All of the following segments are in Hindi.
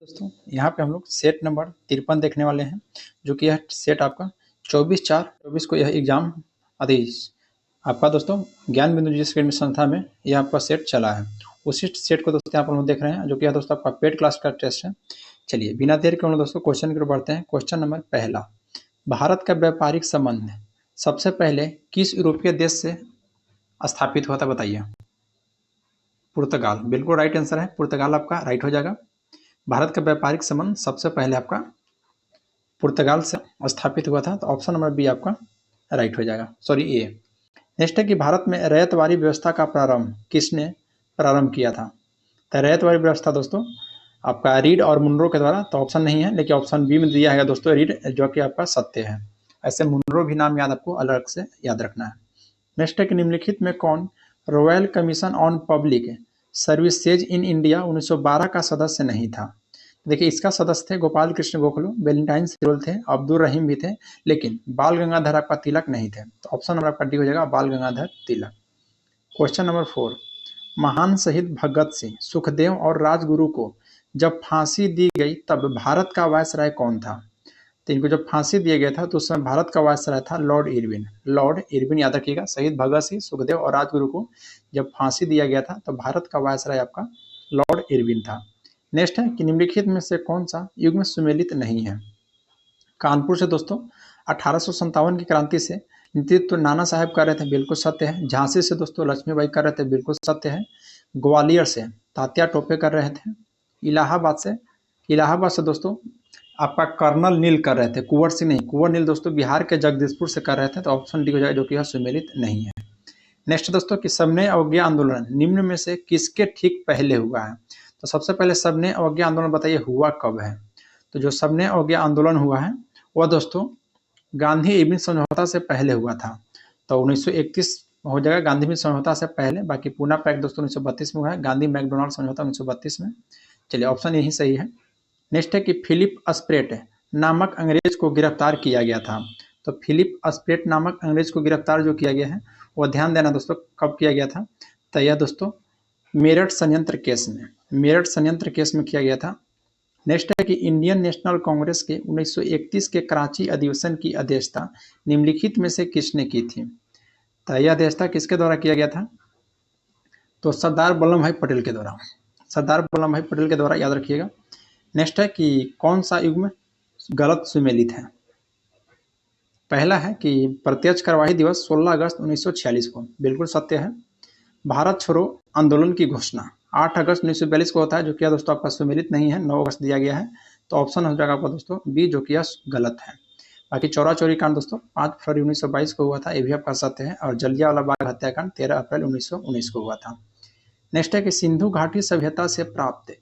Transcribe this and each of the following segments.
दोस्तों यहाँ पे हम लोग सेट नंबर 53 देखने वाले हैं, जो कि यह सेट आपका 24/4/24 को यह एग्जाम आदेश आपका दोस्तों ज्ञान बिंदु जिस एकेडमी संस्था में यह आपका सेट चला है, उसी सेट को दोस्तों आप लोग देख रहे हैं, जो कि यह दोस्तों आपका पेड क्लास का टेस्ट है। चलिए बिना देर के हम लोग दोस्तों क्वेश्चन की ओर बढ़ते हैं। क्वेश्चन नंबर पहला, भारत का व्यापारिक संबंध सबसे पहले किस यूरोपीय देश से स्थापित हुआ था, बताइए। पुर्तगाल, बिल्कुल राइट आंसर है, पुर्तगाल आपका राइट हो जाएगा। भारत का व्यापारिक संबंध सबसे पहले आपका पुर्तगाल से स्थापित हुआ था, तो ऑप्शन नंबर बी आपका राइट हो जाएगा, सॉरी ए। नेक्स्ट है कि भारत में रैयतवाड़ी व्यवस्था का प्रारंभ किसने प्रारंभ किया था। तो रैयतवाड़ी व्यवस्था दोस्तों आपका रीड और मुनरो के द्वारा, तो ऑप्शन नहीं है, लेकिन ऑप्शन बी में दिया है दोस्तों रीड, जो कि आपका सत्य है। ऐसे मुनरो भी नाम याद आपको अलग से याद रखना है। नेक्स्ट है कि निम्नलिखित में कौन royal commission on public services in India 1912 का सदस्य नहीं था। देखिए इसका सदस्य थे गोपाल कृष्ण गोखले, वेलेंटाइन सिरोल थे, अब्दुल रहीम भी थे, लेकिन बाल गंगाधर आपका तिलक नहीं थे। तो ऑप्शन नंबर आपका डी हो जाएगा, बाल गंगाधर तिलक। क्वेश्चन नंबर 4, महान शहीद भगत सिंह, सुखदेव और राजगुरु को जब फांसी दी गई तब भारत का वायसराय कौन था। तो इनको जब फांसी दिया गया था तो उस समय भारत का वायसराय था लॉर्ड इरविन। लॉर्ड इरविन याद रखिएगा। शहीद भगत सिंह, सुखदेव और राजगुरु को जब फांसी दिया गया था तो भारत का वायसराय आपका लॉर्ड इरविन था। नेक्स्ट है कि निम्नलिखित में से कौन सा युग में सुमेलित नहीं है। कानपुर से दोस्तों 1857 की क्रांति से नेतृत्व नाना साहब कर रहे थे, बिल्कुल सत्य है। झांसी से दोस्तों लक्ष्मीबाई कर रहे थे, बिल्कुल सत्य है। ग्वालियर से तात्या टोपे कर रहे थे। इलाहाबाद से दोस्तों आपका कर्नल नील कर रहे थे, कुंवर सिंह नहीं। कुंवर नील दोस्तों बिहार के जगदीशपुर से कर रहे थे, तो ऑप्शन डी हो जाएगा, जो कि यह सुमेलित नहीं है। नेक्स्ट दोस्तों कि सबने अवज्ञा आंदोलन निम्न में से किसके ठीक पहले हुआ है। तो सबसे पहले सबने अवज्ञा आंदोलन बताइए हुआ कब है। तो जो सबने अवज्ञा आंदोलन हुआ है वह दोस्तों गांधी इरविन समझौता से पहले हुआ था, तो 1931 हो जाएगा गांधी इरविन समझौता से पहले। बाकी पूना पैक्ट दोस्तों 1932 में हुआ है, गांधी मैकडोनाल्ड समझौता 1932 में। चलिए ऑप्शन यही सही है। नेक्स्ट है कि फिलिप स्प्रेट नामक अंग्रेज को गिरफ्तार किया गया था। तो फिलिप स्प्रेट नामक अंग्रेज को गिरफ्तार जो किया गया है वो ध्यान देना दोस्तों कब किया गया था। तो यह दोस्तों मेरठ संयंत्र केस में, मेरठ संयंत्र केस में किया गया था। नेक्स्ट है कि इंडियन नेशनल कांग्रेस के 1931 के कराची अधिवेशन की अध्यक्षता निम्नलिखित में से किसने की थी। तो यह अध्यक्षता किसके द्वारा किया गया था। तो सरदार वल्लभ भाई पटेल के द्वारा, सरदार वल्लभ भाई पटेल के द्वारा, याद रखिएगा। नेक्स्ट है कि कौन सा युग्म गलत सुमेलित है। पहला है कि प्रत्यक्ष कार्यवाही दिवस 16 अगस्त 1946 को, बिल्कुल सत्य है। भारत छोड़ो आंदोलन की घोषणा 8 अगस्त 1942 को होता है, जो कि दोस्तों आपका सुमेलित नहीं है, 9 अगस्त दिया गया है। तो ऑप्शन हो जाएगा आपका दोस्तों बी, जो कि गलत है। बाकी चौरा चौरी कांड दोस्तों 5 फरवरी 1922 को हुआ था, ये भी आपका सत्य है। और जलियांवाला बाग हत्याकांड 13 अप्रैल 1919 को हुआ था। नेक्स्ट है कि सिंधु घाटी सभ्यता से प्राप्त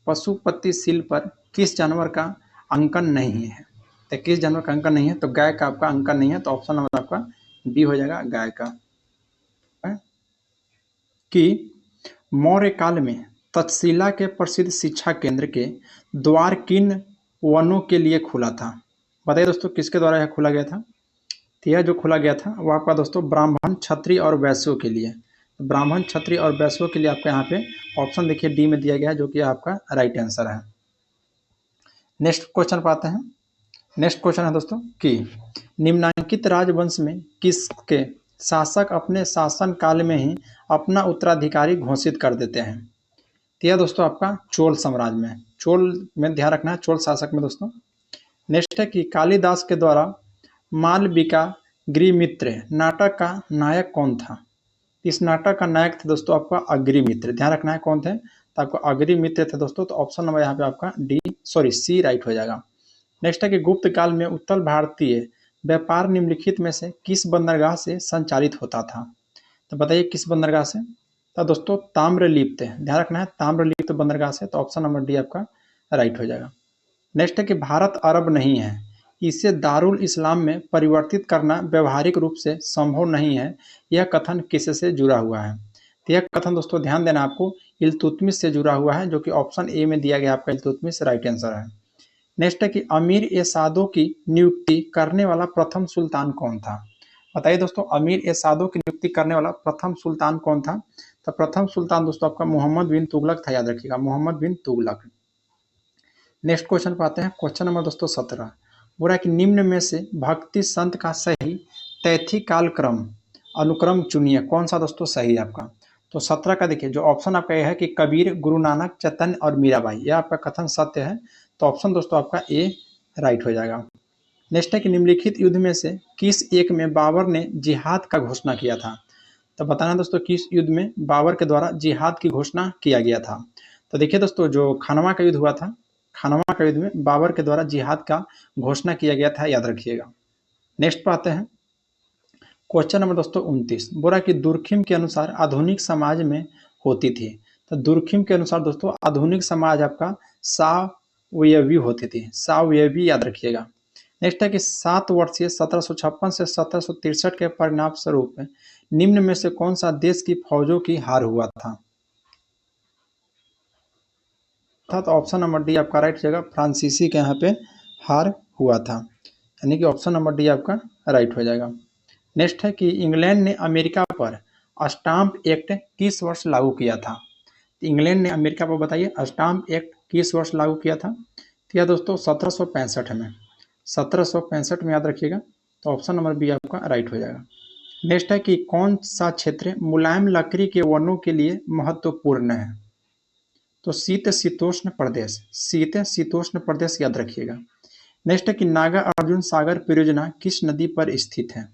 पशुपति शिल्प पर किस जानवर का अंकन नहीं है। तो किस जानवर का अंकन नहीं है, तो गाय का आपका अंकन नहीं है, तो ऑप्शन नंबर आपका बी हो जाएगा, गाय का। कि मौर्य काल में तक्षशिला के प्रसिद्ध शिक्षा केंद्र के द्वार किन वनों के लिए खुला था। बताइए दोस्तों किसके द्वारा यह खोला गया था। तो यह जो खोला गया था वो आपका दोस्तों ब्राह्मण, क्षत्रिय और वैश्यों के लिए। तो ब्राह्मण, क्षत्रिय और वैश्यों के लिए आपका यहाँ पे ऑप्शन देखिए डी में दिया गया है, जो कि आपका राइट आंसर है। नेक्स्ट क्वेश्चन पाते हैं। नेक्स्ट क्वेश्चन है दोस्तों कि निम्नलिखित राजवंश में किसके शासक अपने शासन काल में ही अपना उत्तराधिकारी घोषित कर देते हैं। तो यह दोस्तों आपका चोल साम्राज्य में, चोल में ध्यान रखना है, चोल शासक में दोस्तों। नेक्स्ट है कि कालिदास के द्वारा मालविका गृहमित्र नाटक का नायक कौन था। इस नाटक का नायक थे दोस्तों आपका अग्निमित्र, ध्यान रखना है कौन थे, तो आपको अग्निमित्र थे दोस्तों। तो ऑप्शन नंबर यहाँ पे आपका डी, सॉरी सी राइट हो जाएगा। नेक्स्ट है कि गुप्त काल में उत्तर भारतीय व्यापार निम्नलिखित में से किस बंदरगाह से संचालित होता था। तो बताइए किस बंदरगाह से। तो दोस्तों ताम्रलिप्त, ध्यान रखना है ताम्रलिप्त बंदरगाह से, तो ऑप्शन नंबर डी आपका राइट हो जाएगा। नेक्स्ट है कि भारत अरब नहीं है, इसे दारुल इस्लाम में परिवर्तित करना व्यवहारिक रूप से संभव नहीं है, यह कथन किससे जुड़ा हुआ है। तो यह कथन दोस्तों ध्यान देना आपको इल्तुतमिश से जुड़ा हुआ है, जो कि ऑप्शन ए में दिया गया आपका इल्तुतमिश राइट आंसर है। नेक्स्ट है कि अमीर ए सादो की नियुक्ति करने वाला प्रथम सुल्तान कौन था। बताइए दोस्तों अमीर ए सादो की नियुक्ति करने वाला प्रथम सुल्तान कौन था। तो प्रथम सुल्तान दोस्तों आपका मोहम्मद बिन तुगलक था, याद रखिएगा मोहम्मद बिन तुगलक। नेक्स्ट क्वेश्चन पे आते हैं। क्वेश्चन नंबर दोस्तों 17, बोला कि निम्न में से भक्ति संत का सही तैथी काल क्रम अनुक्रम चुनिए। कौन सा दोस्तों सही है आपका? तो 17 का देखिए, जो ऑप्शन आपका यह है कि कबीर, गुरु नानक, चैतन्य और मीराबाई, यह आपका कथन सत्य है। तो ऑप्शन दोस्तों आपका ए राइट हो जाएगा। नेक्स्ट है कि निम्नलिखित युद्ध में से किस एक में बाबर ने जिहाद का घोषणा किया था? तो बताना दोस्तों किस युद्ध में बाबर के द्वारा जिहाद की घोषणा किया गया था। तो देखिए दोस्तों, जो खानवा का युद्ध हुआ था, खानवा का युद्ध में बाबर के द्वारा जिहाद का घोषणा किया गया था, याद रखिएगा। नेक्स्ट पर आते हैं। क्वेश्चन नंबर दोस्तों 29, बोला कि दुर्खिम के अनुसार आधुनिक समाज में होती थी। तो दुर्खिम के अनुसार दोस्तों आधुनिक समाज आपका सावयवी होती थी, सावयवी, याद रखिएगा। नेक्स्ट है कि 7 वर्षीय 1756 से 1763 के परिणाम स्वरूप निम्न में से कौन सा देश की फौजों की हार हुआ था? तो ऑप्शन नंबर डी आपका राइट हो जाएगा, फ्रांसीसी के यहाँ पे हार हुआ था, यानी कि ऑप्शन नंबर डी आपका राइट हो जाएगा। नेक्स्ट है कि इंग्लैंड ने अमेरिका पर स्टाम्प एक्ट किस वर्ष लागू किया था? इंग्लैंड ने अमेरिका पर बताइए स्टाम्प एक्ट किस वर्ष लागू किया था? तो यह दोस्तों 1765 में, 1765 में, याद रखिएगा। तो ऑप्शन नंबर बी आपका राइट हो जाएगा। नेक्स्ट है कि कौन सा क्षेत्र मुलायम लकड़ी के वनों के लिए महत्वपूर्ण है? तो शीत शीतोष्ण प्रदेश, शीत शीतोष्ण प्रदेश, याद रखिएगा। नेक्स्ट है कि नागा अर्जुन सागर परियोजना किस नदी पर स्थित है?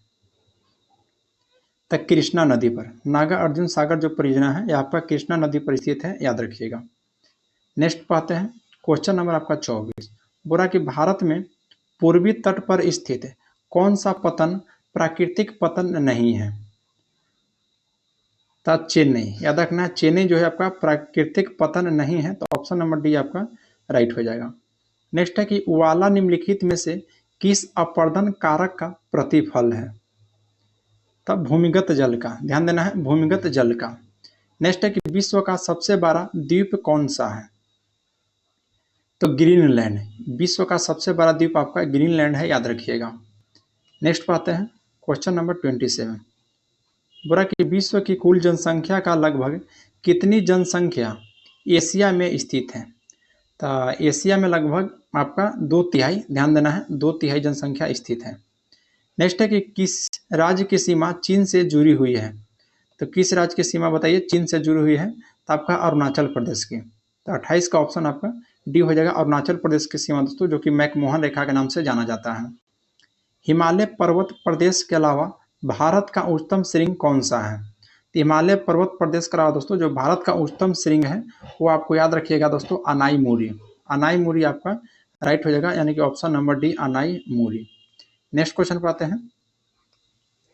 तो कृष्णा नदी पर। नागा अर्जुन सागर जो परियोजना है यह आपका कृष्णा नदी पर स्थित है, याद रखिएगा। नेक्स्ट पाते हैं। क्वेश्चन नंबर आपका 24, बोला कि भारत में पूर्वी तट पर स्थित कौन सा पतन प्राकृतिक पतन नहीं है? तो चेन्नई, याद रखना, चेन्नई जो है आपका प्राकृतिक पतन नहीं है। तो ऑप्शन नंबर डी आपका राइट हो जाएगा। नेक्स्ट है कि वाला निम्नलिखित में से किस अपर्दन कारक का प्रतिफल है? तब भूमिगत जल का, ध्यान देना है, भूमिगत जल का। नेक्स्ट है कि विश्व का सबसे बड़ा द्वीप कौन सा है? तो ग्रीनलैंड, विश्व का सबसे बड़ा द्वीप आपका ग्रीनलैंड है, याद रखिएगा। नेक्स्ट पाते हैं। क्वेश्चन नंबर 27, बोला कि विश्व की कुल जनसंख्या का लगभग कितनी जनसंख्या एशिया में स्थित है? तो एशिया में लगभग आपका 2/3, ध्यान देना है, 2/3 जनसंख्या स्थित है। नेक्स्ट है कि किस राज्य की सीमा चीन से जुड़ी हुई है? तो किस राज्य की सीमा बताइए चीन से जुड़ी हुई है? तो आपका अरुणाचल प्रदेश की। तो 28 का ऑप्शन आपका डी हो जाएगा, अरुणाचल प्रदेश की सीमा दोस्तों, जो कि मैकमोहन रेखा के नाम से जाना जाता है। हिमालय पर्वत प्रदेश के अलावा भारत का उच्चतम श्रृंग कौन सा है? तो हिमालय पर्वत प्रदेश के अलावा दोस्तों जो भारत का उच्चतम श्रृंग है वो आपको याद रखिएगा दोस्तों, अनाई मूरी। अनाई मूरी आपका राइट हो जाएगा, यानी कि ऑप्शन नंबर डी अनाई मूरी। नेक्स्ट क्वेश्चन पर आते हैं।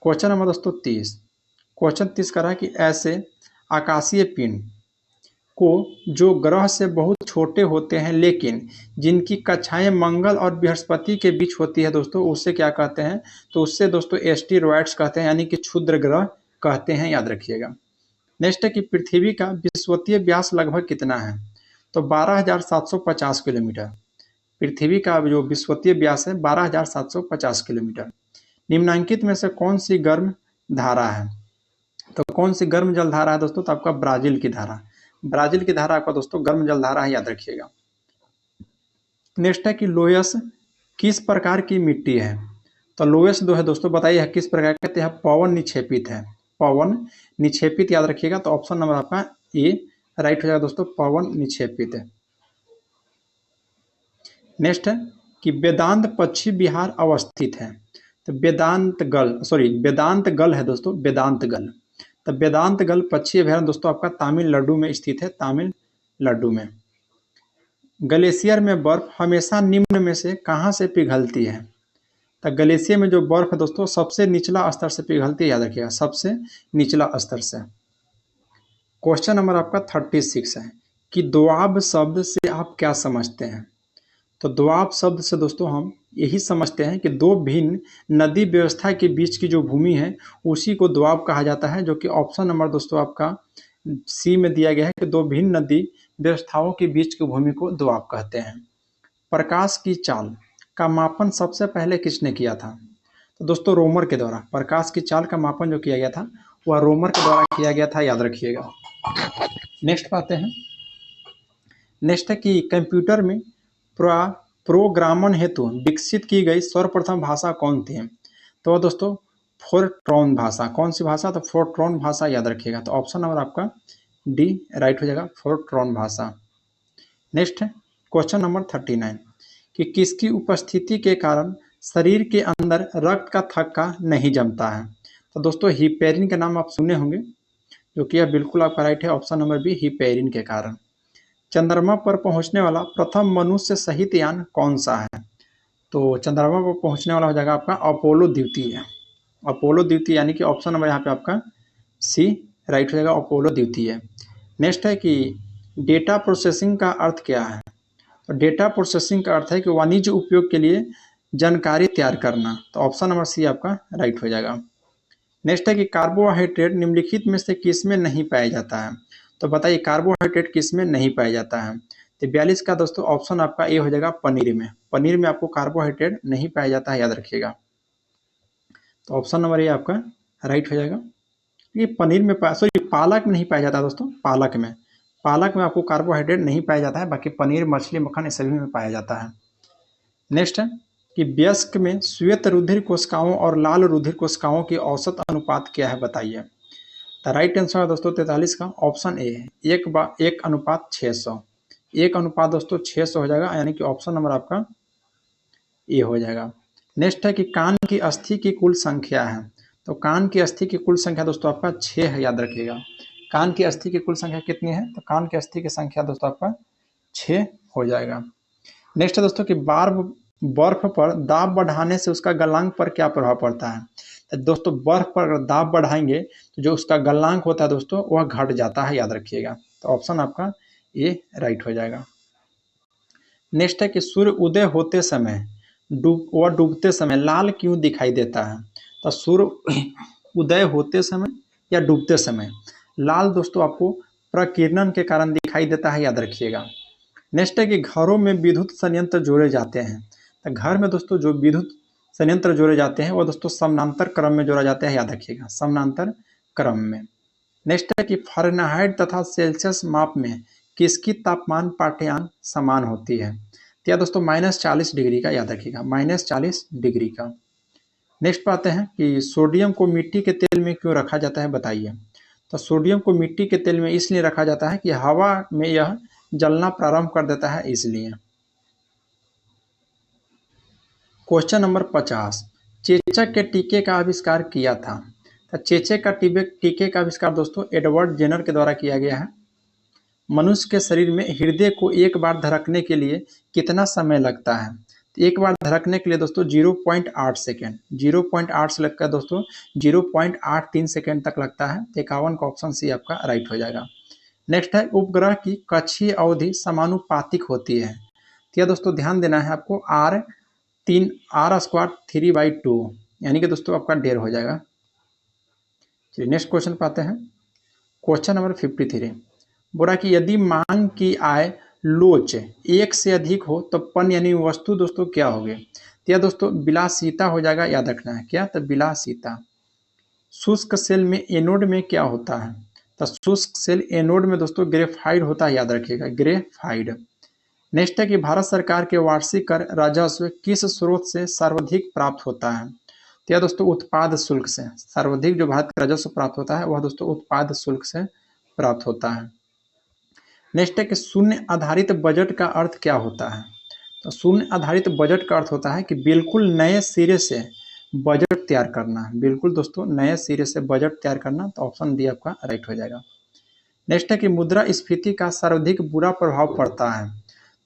क्वेश्चन नंबर दोस्तों 30, क्वेश्चन 30 कर रहा है कि ऐसे आकाशीय पिंड को जो ग्रह से बहुत छोटे होते हैं लेकिन जिनकी कक्षाएं मंगल और बृहस्पति के बीच होती है दोस्तों, उससे क्या कहते हैं? तो उससे दोस्तों एस्टेरॉयड्स कहते हैं, यानी कि क्षुद्र ग्रह कहते हैं, याद रखिएगा। नेक्स्ट है कि पृथ्वी का विषुवतीय व्यास लगभग कितना है? तो 12,750 किलोमीटर। पृथ्वी का जो विषुवतीय व्यास है 12,750 किलोमीटर। निम्नांकित में से कौन सी गर्म धारा है? तो कौन सी गर्म जल धारा है दोस्तों? तो आपका ब्राजील की धारा, ब्राजील की धारा आपका दोस्तों गर्म जल धारा है, याद रखिएगा। नेक्स्ट है कि लोयस किस प्रकार की मिट्टी है? तो लोयस जो है दोस्तों बताइए किस प्रकार का? तो पवन निक्षेपित है, पवन निक्षेपित, याद रखिएगा। तो ऑप्शन नंबर आपका ए राइट हो जाएगा दोस्तों, पवन निक्षेपित है। नेक्स्ट है कि वेदांत पश्चिम बिहार अवस्थित है। तो वेदांत गल है दोस्तों, वेदांत गल। तो वेदांत गल पश्चिमी अभयारण्य दोस्तों आपका तमिलनाडु में स्थित है, तमिलनाडु में। ग्लेशियर में बर्फ हमेशा निम्न में से कहां से पिघलती है? तो ग्लेशियर में जो बर्फ है दोस्तों सबसे निचला स्तर से पिघलती है, याद रखिएगा, सबसे निचला स्तर से। क्वेश्चन नंबर आपका 36 है कि दोआब शब्द से आप क्या समझते हैं? तो दोआब शब्द से दोस्तों हम यही समझते हैं कि दो भिन्न नदी व्यवस्था के बीच की जो भूमि है उसी को दोआब कहा जाता है, जो कि ऑप्शन नंबर दोस्तों आपका सी में दिया गया है कि दो भिन्न नदी व्यवस्थाओं के बीच की भूमि को दोआब कहते हैं। प्रकाश की चाल का मापन सबसे पहले किसने किया था? तो दोस्तों रोमर के द्वारा। प्रकाश की चाल का मापन जो किया गया था वह रोमर के द्वारा किया गया था, याद रखिएगा। नेक्स्ट पाते हैं। नेक्स्ट है कि कंप्यूटर में प्रोग्रामन हेतु विकसित की गई सर्वप्रथम भाषा कौन थी? तो दोस्तों फोरट्रॉन भाषा। कौन सी भाषा? तो फोरट्रॉन भाषा याद रखिएगा। तो ऑप्शन नंबर आपका डी राइट हो जाएगा, फोरट्रॉन भाषा। नेक्स्ट है क्वेश्चन नंबर 39 कि किसकी उपस्थिति के कारण शरीर के अंदर रक्त का थक्का नहीं जमता है? तो दोस्तों हिपेरिन का नाम आप सुने होंगे, जो कि यह बिल्कुल आपका राइट है, ऑप्शन नंबर बी हिपेरिन के कारण। चंद्रमा पर पहुंचने वाला प्रथम मनुष्य सहित यान कौन सा है? तो चंद्रमा पर पहुंचने वाला हो जाएगा आपका अपोलो द्वितीय। अपोलो द्वितीय यानी कि ऑप्शन नंबर यहाँ पे आपका सी राइट हो जाएगा, अपोलो द्वितीय। नेक्स्ट है कि डेटा प्रोसेसिंग का अर्थ क्या है? तो डेटा प्रोसेसिंग का अर्थ है कि वाणिज्य उपयोग के लिए जानकारी तैयार करना। तो ऑप्शन नंबर सी आपका राइट हो जाएगा। नेक्स्ट है कि कार्बोहाइड्रेट निम्नलिखित में से किस में नहीं पाया जाता है? तो बताइए कार्बोहाइड्रेट किस में नहीं पाया जाता है? तो 42 का दोस्तों ऑप्शन आपका ए हो जाएगा, पनीर में। पनीर में आपको कार्बोहाइड्रेट नहीं पाया जाता है, याद रखिएगा। तो ऑप्शन नंबर ए आपका राइट हो जाएगा। ये पनीर में सॉरी पालक में नहीं पाया जाता है दोस्तों, पालक में आपको कार्बोहाइड्रेट नहीं पाया जाता है, बाकी पनीर, मछली, मक्खन इस सभी में पाया जाता है। नेक्स्ट है कि वयस्क में श्वेत रुधिर कोशिकाओं और लाल रुधिर कोशिकाओं की औसत अनुपात क्या है, बताइए। द राइट आंसर है दोस्तों 43 का ऑप्शन ए है, 1:600। 1 अनुपात दोस्तों 600 हो जाएगा, यानी कि ऑप्शन नंबर आपका ए हो जाएगा। नेक्स्ट है कि कान की अस्थि की कुल संख्या है। तो कान की अस्थि की कुल संख्या दोस्तों आपका 6 है, याद रखिएगा। कान की अस्थि की कुल संख्या कितनी है? तो कान की अस्थि की संख्या दोस्तों आपका 6 हो जाएगा। नेक्स्ट है दोस्तों कि बर्फ पर दाब बढ़ाने से उसका गलनांक पर क्या प्रभाव पड़ता है? तो दोस्तों बर्फ पर अगर दाब बढ़ाएंगे तो जो उसका गलनांक होता है दोस्तों वह घट जाता है, याद रखिएगा। तो ऑप्शन आपका ए राइट हो जाएगा। नेक्स्ट है कि सूर्य उदय होते समय डूबते समय लाल क्यों दिखाई देता है? तो सूर्य उदय होते समय या डूबते समय लाल दोस्तों आपको प्रकीर्णन के कारण दिखाई देता है, याद रखिएगा। नेक्स्ट है कि घरों में विद्युत संयंत्र जोड़े जाते हैं। तो घर में दोस्तों जो विद्युत संयंत्र जोड़े जाते हैं वो दोस्तों समानांतर क्रम में जोड़ा जाते हैं, याद रखिएगा, समानांतर क्रम में। नेक्स्ट है कि फ़ारेनहाइट तथा सेल्सियस माप में किसकी तापमान पाठ्यांक समान होती है? तो यह दोस्तों -40 डिग्री का, याद रखिएगा, -40 डिग्री का। नेक्स्ट पाते हैं कि सोडियम को मिट्टी के तेल में क्यों रखा जाता है, बताइए। तो सोडियम को मिट्टी के तेल में इसलिए रखा जाता है कि हवा में यह जलना प्रारंभ कर देता है, इसलिए। क्वेश्चन नंबर 50 चेचक के टीके का आविष्कार किया था? तो चेचक का टीके का आविष्कार दोस्तों एडवर्ड जेनर के द्वारा किया गया है। मनुष्य के शरीर में हृदय को एक बार धड़कने के लिए कितना समय लगता है? तो एक बार धड़कने के लिए दोस्तों 0.8 सेकेंड, 0.8 से लगकर दोस्तों 0.83 सेकेंड तक लगता है। 51 का ऑप्शन सी आपका राइट हो जाएगा। नेक्स्ट है उपग्रह की कक्षीय अवधि समानुपातिक होती है। तो यह दोस्तों ध्यान देना है आपको, R² 3/2, यानी कि दोस्तों आपका 1.5 हो जाएगा। चलिए नेक्स्ट क्वेश्चन पाते हैं। क्वेश्चन नंबर 53 बोला कि यदि मांग की आय लोच 1 से अधिक हो तो पन यानी वस्तु दोस्तों क्या होगी? तो यह दोस्तों विलासिता हो जाएगा, याद रखना है क्या? तो विलासिता। शुष्क सेल में एनोड में क्या होता है? तो शुष्क सेल एनोड में दोस्तों ग्रेफाइड होता है, याद रखिएगा, ग्रेफाइड। नेक्स्ट है कि भारत सरकार के वार्षिक कर राजस्व किस स्रोत से सर्वाधिक प्राप्त होता है? तो यह दोस्तों उत्पाद शुल्क से। सर्वाधिक जो भारत का राजस्व प्राप्त होता है वह दोस्तों उत्पाद शुल्क से प्राप्त होता है। नेक्स्ट है कि शून्य आधारित बजट का अर्थ क्या होता है? तो शून्य आधारित बजट का अर्थ होता है कि बिल्कुल नए सिरे से बजट तैयार करना। बिल्कुल दोस्तों नए सिरे से बजट तैयार करना। तो ऑप्शन डी आपका राइट हो जाएगा। नेक्स्ट है कि मुद्रास्फीति का सर्वाधिक बुरा प्रभाव पड़ता है।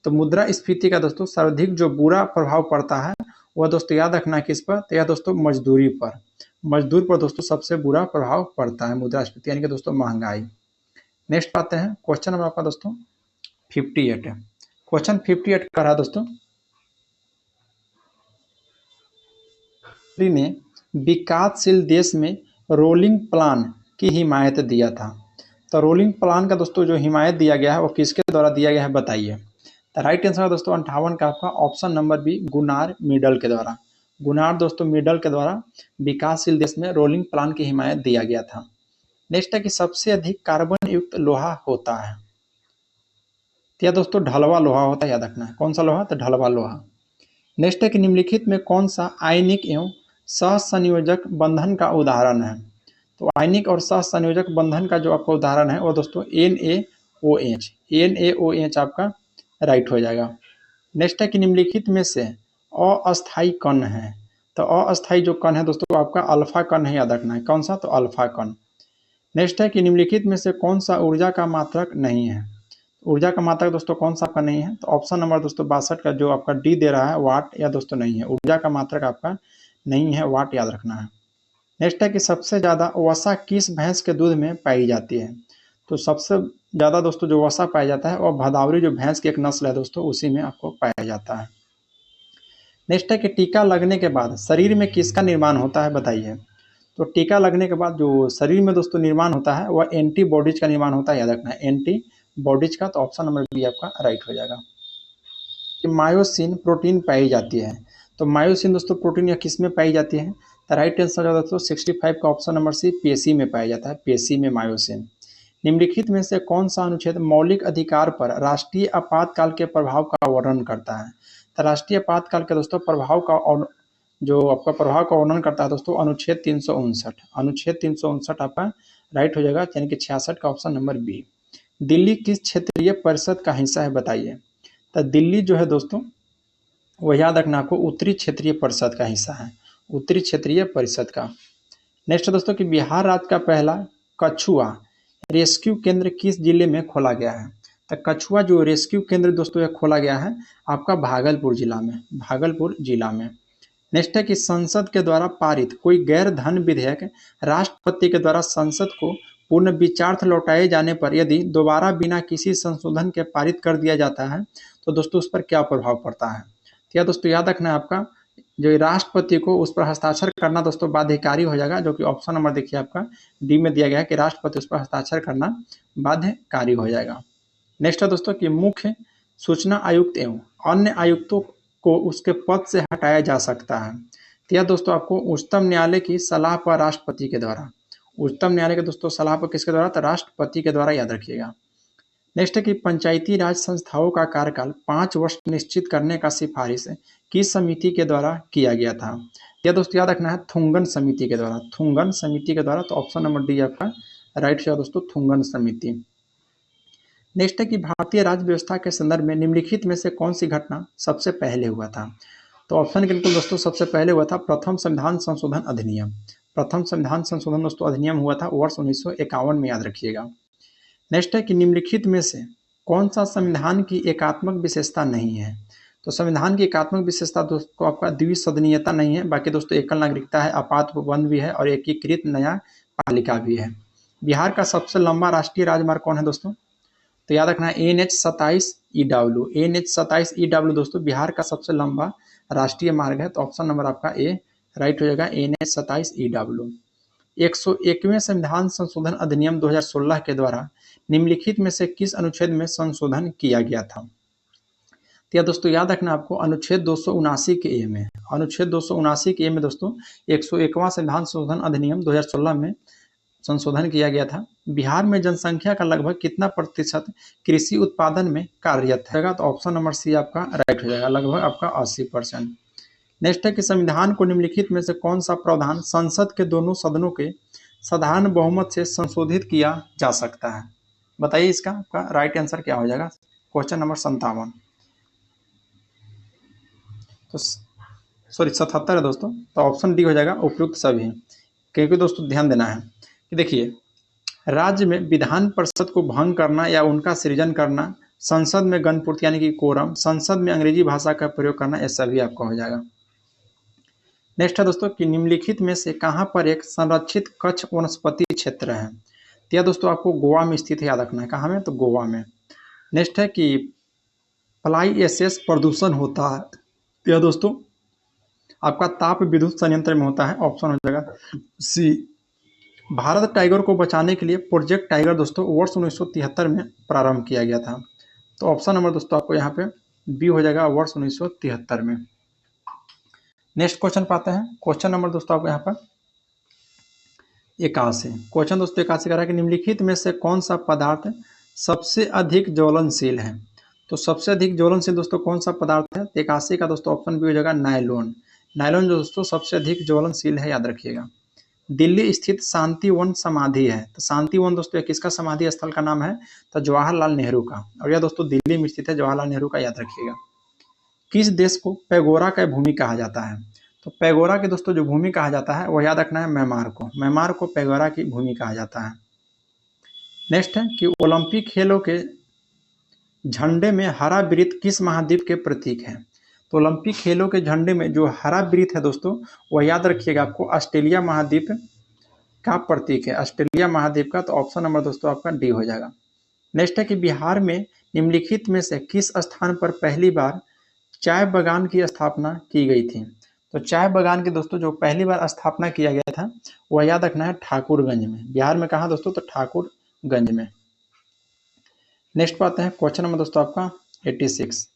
तो मुद्रास्फीति का दोस्तों सर्वाधिक जो बुरा प्रभाव पड़ता है वह दोस्तों याद रखना किस पर? तो यह दोस्तों मजदूरी पर। मजदूर पर दोस्तों सबसे बुरा प्रभाव पड़ता है मुद्रास्फीति, यानी कि दोस्तों महंगाई। नेक्स्ट पाते हैं क्वेश्चन नंबर आपका दोस्तों 58 है। क्वेश्चन 58 कर रहा है दोस्तों ने विकासशील देश में रोलिंग प्लान की हिमायत दिया था। तो रोलिंग प्लान का दोस्तों जो हिमायत दिया गया है वो किसके द्वारा दिया गया है, बताइए। तो राइट आंसर है दोस्तों 58 का आपका option number B Gunnar Myrdal के द्वारा। गुनार दोस्तों मिडल के द्वारा विकासशील देश में रोलिंग प्लान की हिमायत दिया गया था। नेक्स्ट है कि सबसे अधिक कार्बन युक्त लोहा होता है। तो यह दोस्तों ढलवा लोहा होता है, याद रखना है। कौन सा लोहा? तो ढलवा लोहा। नेक्स्ट है कि निम्नलिखित में कौन सा आयनिक एवं सहसंयोजक बंधन का उदाहरण है? तो आयनिक और सहसंयोजक बंधन का जो आपका उदाहरण है वो दोस्तों NaOH। NaOH आपका राइट हो जाएगा। नेक्स्ट है कि निम्नलिखित में से अस्थायी कण है। तो अस्थायी जो कण है दोस्तों आपका अल्फा कण है, याद रखना है। कौन सा? तो अल्फा कण। नेक्स्ट है कि निम्नलिखित में से कौन सा ऊर्जा का मात्रक नहीं है? ऊर्जा का मात्रक दोस्तों कौन सा आपका नहीं है? तो ऑप्शन नंबर दोस्तों 62 का जो आपका डी दे रहा है वाट, या दोस्तों नहीं है। ऊर्जा का मात्रक आपका नहीं है, वाट याद रखना है। नेक्स्ट है कि सबसे ज्यादा वसा किस भैंस के दूध में पाई जाती है? तो सबसे ज्यादा दोस्तों जो वसा पाया जाता है वो भदावरी जो भैंस की एक नस्ल है दोस्तों, उसी में आपको पाया जाता है। नेक्स्ट है कि टीका लगने के बाद शरीर में किसका निर्माण होता है, बताइए। तो टीका लगने के बाद जो शरीर में दोस्तों निर्माण होता है वह एंटीबॉडीज का निर्माण होता है, याद रखना है। एंटीबॉडीज का। तो ऑप्शन नंबर बी आपका राइट हो जाएगा। मायोसिन प्रोटीन पाई जाती है। तो मायोसिन दोस्तों प्रोटीन या किस में पाई जाती है? तो राइट आंसर दोस्तों 65 का ऑप्शन नंबर सी, पेशी में पाया जाता है। पेशी में मायोसिन। निम्नलिखित में से कौन सा अनुच्छेद मौलिक अधिकार पर राष्ट्रीय आपातकाल के प्रभाव का वर्णन करता है? तो राष्ट्रीय आपातकाल के दोस्तों प्रभाव का और जो आपका प्रभाव का वर्णन करता है दोस्तों अनुच्छेद 359। अनुच्छेद 359 आपका राइट हो जाएगा, यानी कि 66 का ऑप्शन नंबर बी। दिल्ली किस क्षेत्रीय परिषद का हिस्सा है, बताइए। तो दिल्ली जो है दोस्तों वो याद रखना आपको उत्तरी क्षेत्रीय परिषद का हिस्सा है, उत्तरी क्षेत्रीय परिषद का। नेक्स्ट दोस्तों कि बिहार राज्य का पहला कछुआ रेस्क्यू केंद्र किस जिले में खोला गया है? तो कछुआ जो रेस्क्यू केंद्र दोस्तों यह खोला गया है आपका भागलपुर जिला में, भागलपुर जिला में। नेक्स्ट है कि संसद के द्वारा पारित कोई गैर धन विधेयक राष्ट्रपति के द्वारा संसद को पूर्ण विचारार्थ लौटाए जाने पर यदि दोबारा बिना किसी संशोधन के पारित कर दिया जाता है तो दोस्तों उस पर क्या प्रभाव पड़ता है? तो यह दोस्तों याद रखना है आपका जो राष्ट्रपति को उस पर हस्ताक्षर करना दोस्तों बाध्यकारी हो जाएगा, जो कि ऑप्शन नंबर देखिए आपका डी में दिया गया है कि राष्ट्रपति उस पर हस्ताक्षर करना बाध्यकारी हो जाएगा। नेक्स्ट है दोस्तों कि मुख्य सूचना आयुक्त एवं अन्य आयुक्तों को उसके पद से हटाया जा सकता है। तो यह दोस्तों आपको उच्चतम न्यायालय की सलाह पर राष्ट्रपति के द्वारा, उच्चतम न्यायालय के दोस्तों सलाह पर किसके द्वारा? तो राष्ट्रपति के द्वारा, याद रखिएगा। नेक्स्ट है कि पंचायती राज संस्थाओं का कार्यकाल 5 वर्ष निश्चित करने का सिफारिश किस समिति के द्वारा किया गया था? यह दोस्तों याद रखना है थुंगन समिति के द्वारा, थुंगन समिति के द्वारा। तो ऑप्शन नंबर डी आपका राइट है दोस्तों, थुंगन समिति। नेक्स्ट है कि भारतीय राज्य व्यवस्था के संदर्भ में निम्नलिखित में से कौन सी घटना सबसे पहले हुआ था? तो ऑप्शन बिल्कुल दोस्तों सबसे पहले हुआ था प्रथम संविधान संशोधन अधिनियम। प्रथम संविधान संशोधन दोस्तों अधिनियम हुआ था वर्ष 1951 में, याद रखिएगा। नेक्स्ट है कि निम्नलिखित में से कौन सा संविधान की एकात्मक विशेषता नहीं है? तो संविधान की एकात्मक विशेषता दोस्तों आपका द्विसदनीयता नहीं है, बाकी दोस्तों एकल नागरिकता है, आपातबंद भी है और एकीकृत न्यायपालिका भी है। बिहार का सबसे लंबा राष्ट्रीय राजमार्ग कौन है दोस्तों? तो याद रखना है NH27EW। NH27EW दोस्तों बिहार का सबसे लंबा राष्ट्रीय मार्ग है। तो ऑप्शन नंबर आपका ए राइट हो जाएगा, NH27EW। 101वें संविधान संशोधन अधिनियम 2016 के द्वारा निम्नलिखित में से किस अनुच्छेद में संशोधन किया गया था? तो दोस्तों याद रखना आपको अनुच्छेद 279 के ए में, अनुच्छेद 279 के ए में दोस्तों 101वां संविधान संशोधन अधिनियम 2016 में संशोधन किया गया था। बिहार में जनसंख्या का लगभग कितना प्रतिशत कृषि उत्पादन में कार्यरत है? तो ऑप्शन नंबर सी आपका राइट हो जाएगा, लगभग आपका 80%। नेक्स्ट है कि संविधान को निम्नलिखित में से कौन सा प्रावधान संसद के दोनों सदनों के साधारण बहुमत से संशोधित किया जा सकता है? बताइए इसका आपका राइट आंसर क्या हो जाएगा? क्वेश्चन नंबर 57, तो सॉरी 77 है दोस्तों। तो ऑप्शन डी हो जाएगा उपयुक्त सभी। क्योंकि दोस्तों ध्यान देना है कि देखिए राज्य में विधान परिषद को भंग करना या उनका सृजन करना, संसद में गणपूर्ति यानी कि कोरम, संसद में अंग्रेजी भाषा का प्रयोग करना, ये सभी आपका हो जाएगा। नेक्स्ट है दोस्तों कि निम्नलिखित में से कहां पर एक संरक्षित कच्छ वनस्पति क्षेत्र है? तो यह दोस्तों आपको गोवा में स्थित है, याद रखना है। कहाँ में? तो गोवा में। नेक्स्ट है कि फ्लाई एशेस प्रदूषण होता है, तो यह दोस्तों आपका ताप विद्युत संयंत्र में होता है। ऑप्शन हो जाएगा सी। भारत टाइगर को बचाने के लिए प्रोजेक्ट टाइगर दोस्तों वर्ष 1973 में प्रारंभ किया गया था। तो ऑप्शन नंबर दोस्तों आपको यहाँ पे बी हो जाएगा, वर्ष 1973 में। नेक्स्ट क्वेश्चन पाते हैं। क्वेश्चन नंबर दोस्तों आपको यहाँ पर 81। क्वेश्चन दोस्तों 81 कह रहा है कि निम्नलिखित में से कौन सा पदार्थ सबसे अधिक ज्वलनशील है? तो सबसे अधिक ज्वलनशील दोस्तों कौन सा पदार्थ है? 81 का दोस्तों ऑप्शन बी हो जाएगा नायलॉन। नायलॉन जो दोस्तों सबसे अधिक ज्वलनशील है, याद रखिएगा। दिल्ली स्थित शांतिवन समाधि है, तो शांतिवन दोस्तों किसका समाधि स्थल का नाम है? तो जवाहरलाल नेहरू का, और यह दोस्तों दिल्ली में स्थित है, जवाहरलाल नेहरू का, याद रखिएगा। किस देश को पैगोरा का भूमि कहा जाता है? तो पैगोरा की दोस्तों जो भूमि कहा जाता है वो याद रखना है म्यांमार को। म्यांमार को पैगोरा की भूमि कहा जाता है। नेक्स्ट है कि ओलंपिक खेलों के झंडे में हरा वृत्त किस महाद्वीप के प्रतीक है? तो ओलंपिक खेलों के झंडे में जो हरा वृत्त है दोस्तों वह याद रखिएगा आपको ऑस्ट्रेलिया महाद्वीप का प्रतीक है, ऑस्ट्रेलिया महाद्वीप का। तो ऑप्शन नंबर दोस्तों आपका डी हो जाएगा। नेक्स्ट है कि बिहार में निम्नलिखित में से किस स्थान पर पहली बार चाय बागान की स्थापना की गई थी? तो चाय बागान की दोस्तों जो पहली बार स्थापना किया गया था वह याद रखना है ठाकुरगंज में। बिहार में कहा दोस्तों? तो ठाकुरगंज में। नेक्स्ट पाते हैं क्वेश्चन नंबर दोस्तों आपका 86।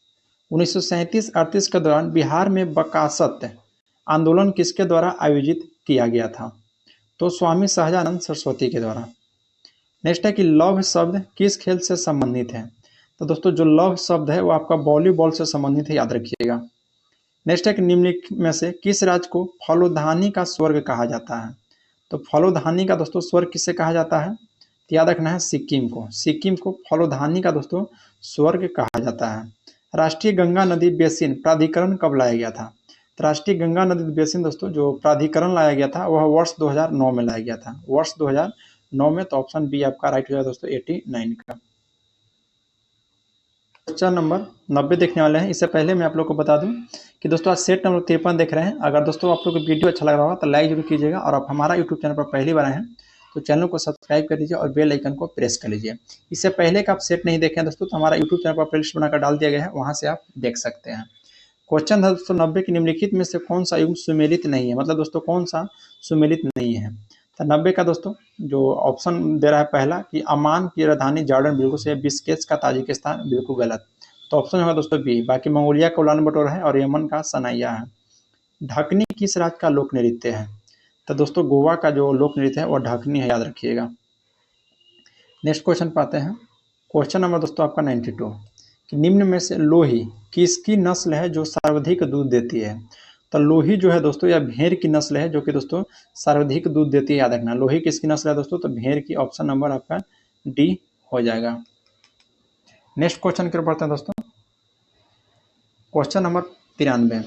1937-38 के दौरान बिहार में बकासत आंदोलन किसके द्वारा आयोजित किया गया था? तो स्वामी सहजानंद सरस्वती के द्वारा। नेक्स्ट है कि लव शब्द किस खेल से संबंधित है? तो दोस्तों जो लव शब्द है वो आपका वॉलीबॉल से संबंधित है, याद रखिएगा। नेक्स्ट है कि निम्नलिखित में से किस राज्य को फलोधानी का स्वर्ग कहा जाता है? तो फलोधानी का दोस्तों स्वर्ग किसे कहा जाता है? तो याद रखना है सिक्किम को। सिक्किम को फलोधानी का दोस्तों स्वर्ग कहा जाता है। राष्ट्रीय गंगा नदी बेसिन प्राधिकरण कब लाया गया था? तो राष्ट्रीय गंगा नदी बेसिन दोस्तों जो प्राधिकरण लाया गया था वह वर्ष 2009 में लाया गया था, वर्ष 2009 में। तो ऑप्शन बी आपका राइट हो जाएगा दोस्तों 89 का। क्वेश्चन नंबर 90 देखने वाले हैं। इससे पहले मैं आप लोग को बता दूं कि दोस्तों आज सेट नंबर 53 देख रहे हैं। अगर दोस्तों आप लोग को वीडियो अच्छा लग रहा होगा तो लाइक जरूर कीजिएगा, और आप हमारा यूट्यूब चैनल पर पहली बार आए हैं तो चैनल को सब्सक्राइब कर लीजिए और बेल आइकन को प्रेस कर लीजिए। इससे पहले का आप सेट नहीं देखे हैं दोस्तों तो हमारा यूट्यूब चैनल पर प्लेलिस्ट बनाकर डाल दिया गया है, वहाँ से आप देख सकते हैं। क्वेश्चन है दोस्तों 90 की निम्नलिखित में से कौन सा युग्म सुमेलित नहीं है? मतलब दोस्तों कौन सा सुमेलित नहीं है? तो 90 का दोस्तों जो ऑप्शन दे रहा है पहला कि अमान की राजधानी जॉर्डन बिल्कुल सही है, बिस्केट का ताजिकिस्तान बिल्कुल गलत। तो ऑप्शन होगा दोस्तों बी। बाकी मंगोलिया का उलान बटोर है और यमन का सनाइया है। ढकनी किस राज्य का लोक नृत्य है? तो दोस्तों गोवा का जो लोक नृत्य है वह ढकनी है, याद रखिएगा। नेक्स्ट क्वेश्चन पाते हैं। क्वेश्चन नंबर दोस्तों आपका 92 कि निम्न में से लोही किसकी नस्ल है जो सर्वाधिक दूध देती है? तो लोही जो है दोस्तों यह भेड़ की नस्ल है जो कि दोस्तों सर्वाधिक दूध देती है, याद रखना। लोही किसकी नस्ल है दोस्तों? तो भेड़ की। ऑप्शन नंबर आपका डी हो जाएगा। नेक्स्ट क्वेश्चन की ओर बढ़ते हैं दोस्तों। क्वेश्चन नंबर 93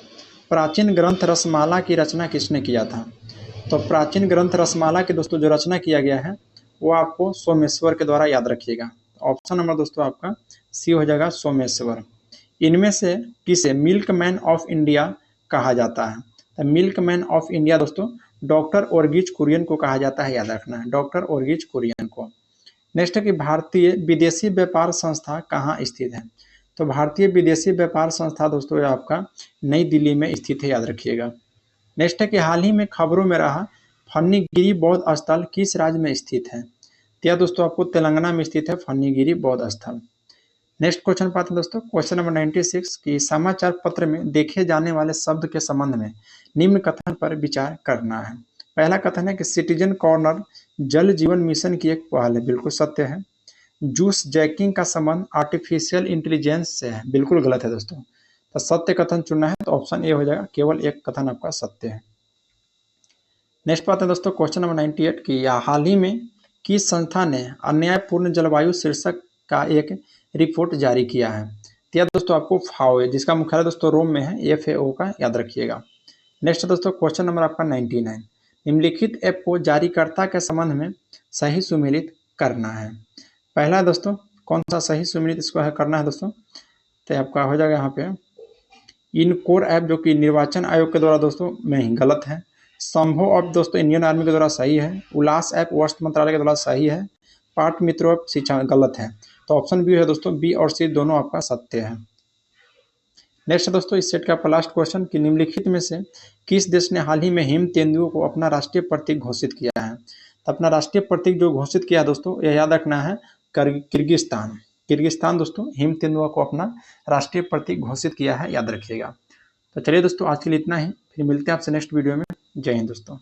प्राचीन ग्रंथ रसमाला की रचना किसने किया था? तो प्राचीन ग्रंथ रसमाला की दोस्तों जो रचना किया गया है वो आपको सोमेश्वर के द्वारा, याद रखिएगा। ऑप्शन नंबर दोस्तों आपका सी हो जाएगा सोमेश्वर। इनमें से किसे मिल्क मैन ऑफ इंडिया कहा जाता है? तो मिल्क मैन ऑफ इंडिया दोस्तों डॉक्टर वर्गीज कुरियन को कहा जाता है, याद रखना है, डॉक्टर वर्गीज कुरियन को। नेक्स्ट है कि भारतीय विदेशी व्यापार संस्था कहाँ स्थित है? तो भारतीय विदेशी व्यापार संस्था दोस्तों ये आपका नई दिल्ली में स्थित है, याद रखिएगा। नेक्स्ट है कि हाल ही में खबरों में रहा फन्नीगिरी बौद्ध स्थल किस राज्य में स्थित है? तो यह दोस्तों आपको तेलंगाना में स्थित है फन्नीगिरी बौद्ध स्थल। नेक्स्ट क्वेश्चन पाते हैं दोस्तों। क्वेश्चन नंबर 96 की समाचार पत्र में देखे जाने वाले शब्द के संबंध में निम्न कथन पर विचार करना है। पहला कथन है कि सिटीजन कॉर्नर जल जीवन मिशन की एक पहल है, बिल्कुल सत्य है। जूस जैकिंग का संबंध आर्टिफिशियल इंटेलिजेंस से है, बिल्कुल गलत है दोस्तों। तो सत्य कथन चुनना है तो ऑप्शन ए हो जाएगा, केवल एक कथन आपका सत्य है। नेक्स्ट पाते हैं दोस्तों क्वेश्चन नंबर 98 की हाल ही में किस संस्था ने अन्यायपूर्ण जलवायु शीर्षक का एक रिपोर्ट जारी किया है? तो यह दोस्तों आपको फाओ है, जिसका मुख्यालय दोस्तों रोम में है, FAO का, याद रखिएगा। नेक्स्ट दोस्तों क्वेश्चन नंबर आपका 99 निम्नलिखित ऐप को जारीकर्ता के संबंध में सही सुमेलित करना है। पहला दोस्तों कौन सा सही सुमेलित इसको करना है दोस्तों? तो आपका हो जाएगा यहाँ पे इनकोर ऐप जो कि निर्वाचन आयोग के द्वारा दोस्तों में गलत है। संभव ऐप दोस्तों इंडियन आर्मी के द्वारा सही है। उल्लास ऐप वस्त्र मंत्रालय के द्वारा सही है। पाठ मित्रों ऐप शिक्षा गलत है। तो ऑप्शन बी है दोस्तों, बी और सी दोनों आपका सत्य है। नेक्स्ट दोस्तों इस सेट का लास्ट क्वेश्चन कि निम्नलिखित में से किस देश ने हाल ही में हिम तेंदुओं को अपना राष्ट्रीय प्रतीक घोषित किया है? तो अपना राष्ट्रीय प्रतीक जो घोषित किया दोस्तों यह याद रखना है किर्गिस्तान। किर्गिस्तान दोस्तों हिम तेंदुआ को अपना राष्ट्रीय प्रतीक घोषित किया है, याद रखिएगा। तो चलिए दोस्तों आज के लिए इतना ही, फिर मिलते हैं आपसे नेक्स्ट वीडियो में। जय हिंद दोस्तों।